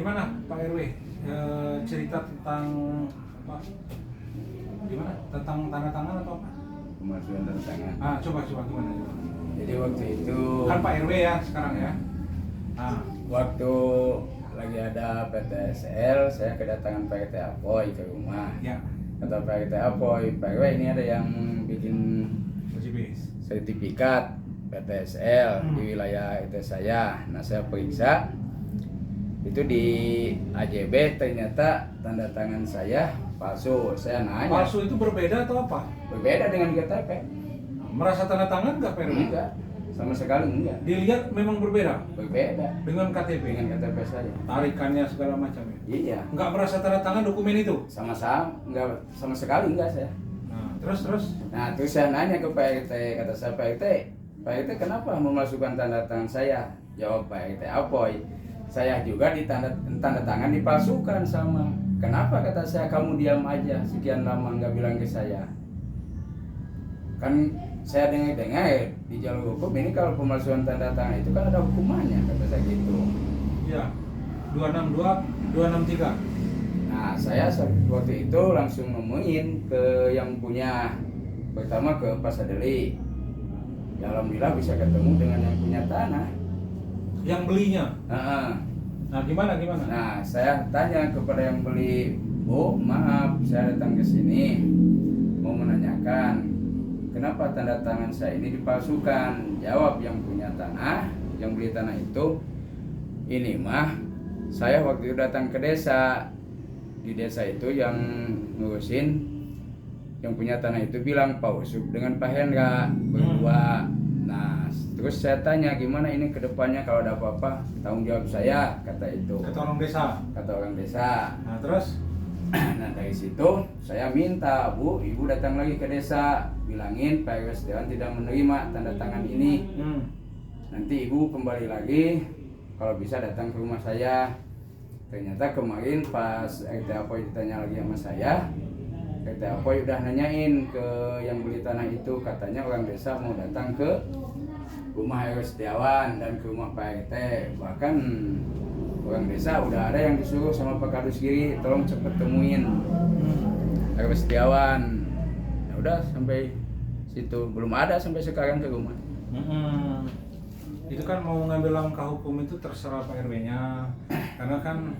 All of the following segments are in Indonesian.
Gimana Pak RW? Cerita tentang apa? Gimana? Tentang tanda tangan atau apa? Pemalsuan tanda tangan. Coba gimana? Coba. Jadi waktu itu Kan Pak RW ya sekarang ya. waktu lagi ada PTSL, saya kedatangan PT Apoy ke rumah. Ya. Kata PT Apoy, Pak RW ini ada yang bikin OJBS. sertifikat PTSL di wilayah itu saya. Nah, saya periksa itu di AJB, ternyata tanda tangan saya palsu. Saya nanya, Palsu itu berbeda atau apa? berbeda dengan KTP? Merasa tanda tangan nggak Pak RW? Enggak, sama sekali enggak. Dilihat memang berbeda Berbeda dengan KTP. dengan KTP saya. Tarikannya segala macam ya. Iya, Nggak merasa tanda tangan dokumen itu. sama-sama enggak, sama sekali enggak saya. Nah, terus. Nah, terus saya nanya ke Pak RT, kata saya, Pak RT kenapa memasukkan tanda tangan saya? Jawab Pak RT Apoy, saya juga tanda tangan dipalsukan sama. Kenapa, kata saya, kamu diam aja sekian lama nggak bilang ke saya? Kan saya dengar di jalur hukum ini kalau pemalsuan tanda tangan itu kan ada hukumannya, kata saya gitu. Ya. 262, 263. Nah, saya waktu itu langsung nemuin ke yang punya, pertama ke Pak Sadeli. Ya, alhamdulillah bisa ketemu dengan yang punya tanah. Yang belinya. Nah, gimana? Nah, saya tanya kepada yang beli, Bu, maaf, saya datang ke sini mau menanyakan kenapa tanda tangan saya ini dipalsukan. Jawab yang punya tanah, yang beli tanah itu, ini mah saya waktu itu datang ke desa. Di desa itu yang ngurusin, yang punya tanah itu bilang Pak Usuk dengan Pak Hendra berdua. Nah, terus saya tanya gimana ini ke depannya kalau ada apa-apa tanggung jawab saya, kata itu. Kata orang desa. Kata orang desa. Nah, terus? Nah, dari situ saya minta, Bu, Ibu datang lagi ke desa, bilangin Pak RW Setiawan tidak menerima tanda tangan ini. Nanti Ibu kembali lagi, kalau bisa datang ke rumah saya. Ternyata kemarin pas RT Apoy ditanya lagi sama saya, RT Apoy udah nanyain ke yang beli tanah itu, katanya orang desa mau datang ke rumah RW Setiawan dan ke rumah Pak RT. Bahkan orang desa udah ada yang disuruh sama Pak Kadus Giri, tolong cepet temuin RW Setiawan. Ya udah sampai situ, belum ada sampai sekarang ke rumah. Itu kan mau ngambil langkah hukum itu terserah Pak RW-nya, karena kan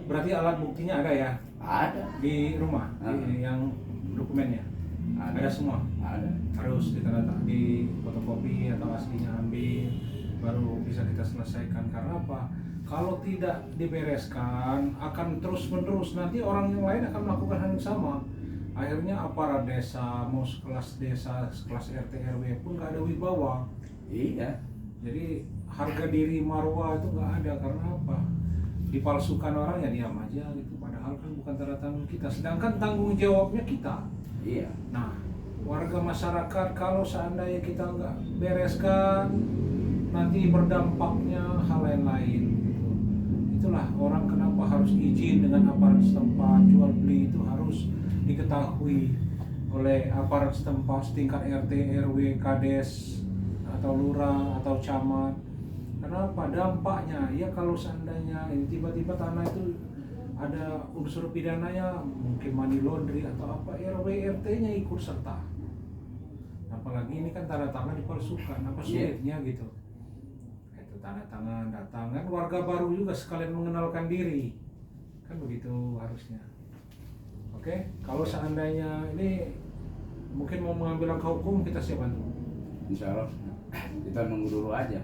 berarti alat buktinya ada ya? Ada Di rumah, yang dokumennya? Ada semua? Ada. Harus ditandatangan, di fotokopi atau aslinya ambil, baru bisa kita selesaikan. Karena apa? Kalau tidak dibereskan, akan terus-menerus, nanti orang yang lain akan melakukan hal yang sama. Akhirnya aparat desa, mau sekelas desa, sekelas RT RW pun nggak ada wibawa. Iya. Jadi harga diri marwah itu nggak ada, karena apa? Dipalsukan orang ya diam aja gitu. Padahal kan bukan tanda tangan kita, sedangkan tanggung jawabnya kita. Iya. Nah, warga masyarakat kalau seandainya kita nggak bereskan, nanti berdampaknya hal lain gitu. Itulah orang kenapa harus izin dengan aparat setempat, jual beli itu harus diketahui oleh aparat setempat setingkat RT, RW, Kades, atau lurah atau camat. Kenapa? Dampaknya ya kalau seandainya tiba-tiba tanah itu ada unsur pidananya, mungkin money laundry atau apa, RW RT-nya ikut serta. Apalagi ini kan tanda tangan dipalsukan, apa sulitnya gitu. Itu tanda tangan, datangan warga baru juga sekalian mengenalkan diri. Kan begitu harusnya. Oke, kalau seandainya ini mungkin mau mengambil langkah hukum, kita siap bantu. Insya Allah kita nunggu dulu aja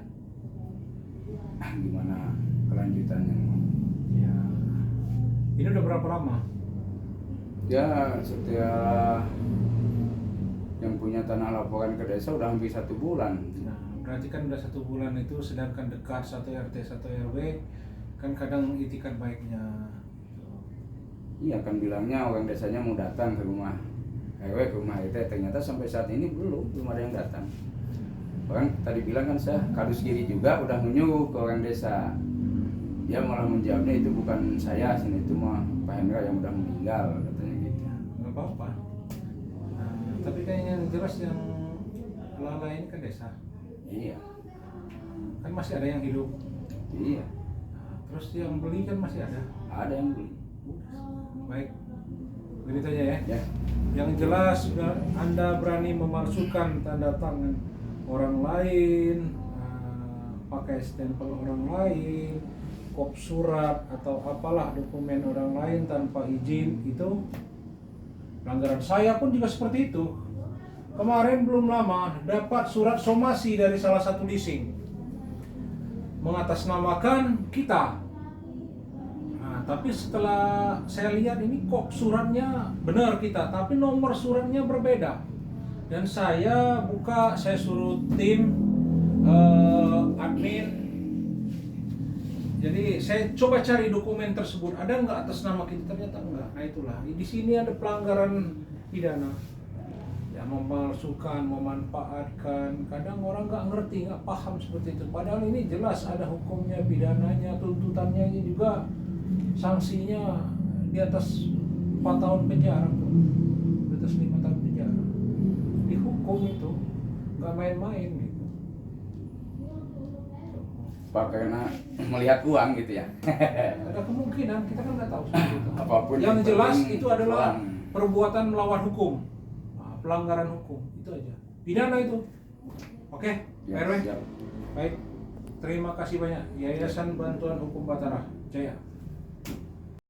gimana kelanjutannya. Ya, ini udah berapa lama? Ya, setelah yang punya tanah laporan ke desa udah hampir 1 bulan. Nah, berarti kan udah 1 bulan itu, sedangkan dekat satu RT satu RW, kan kadang itikat baiknya. Iya, kan bilangnya orang desanya mau datang ke rumah RW, ke rumah RT, ternyata sampai saat ini belum ada yang datang. Orang tadi bilang kan saya, Kadus Giri juga udah menyuruh ke orang desa. Dia malah menjawabnya itu bukan saya, sini itu mah Pak Hendra yang udah meninggal, katanya gitu. Nggak apa-apa. Nah, tapi kayaknya yang jelas yang Lala ini kan desa. Iya. Kan masih ada yang hidup. Iya. Nah, Terus yang beli kan masih ada. Ada yang beli. Baik, begitu aja ya. Ya. Yang jelas Anda berani memalsukan tanda tangan orang lain, pakai stempel orang lain, kop surat atau apalah dokumen orang lain tanpa izin, itu pelanggaran. Saya pun juga seperti itu. Kemarin belum lama dapat surat somasi dari salah satu leasing mengatasnamakan kita. Nah, tapi setelah saya lihat ini kok suratnya benar kita, tapi nomor suratnya berbeda. Dan saya suruh tim admin. Jadi saya coba cari dokumen tersebut, ada nggak atas nama kita, ternyata enggak. Nah itulah, di sini ada pelanggaran pidana. Ya, memalsukan, memanfaatkan. Kadang orang nggak ngerti, nggak paham seperti itu. Padahal ini jelas ada hukumnya, pidananya, tuntutannya, ini juga sanksinya di atas 4 tahun penjara, di atas 5 tahun penjara. Dihukum itu, nggak main-main gitu. Pak, karena melihat uang gitu ya. Ada kemungkinan, kita kan nggak tahu seperti itu. Apapun yang jelas itu adalah uang. perbuatan melawan hukum. Pelanggaran hukum, itu aja. Pidana itu. Oke, Ya, RW. siap. Baik. Terima kasih banyak. Yayasan Bantuan Hukum Batara Jaya.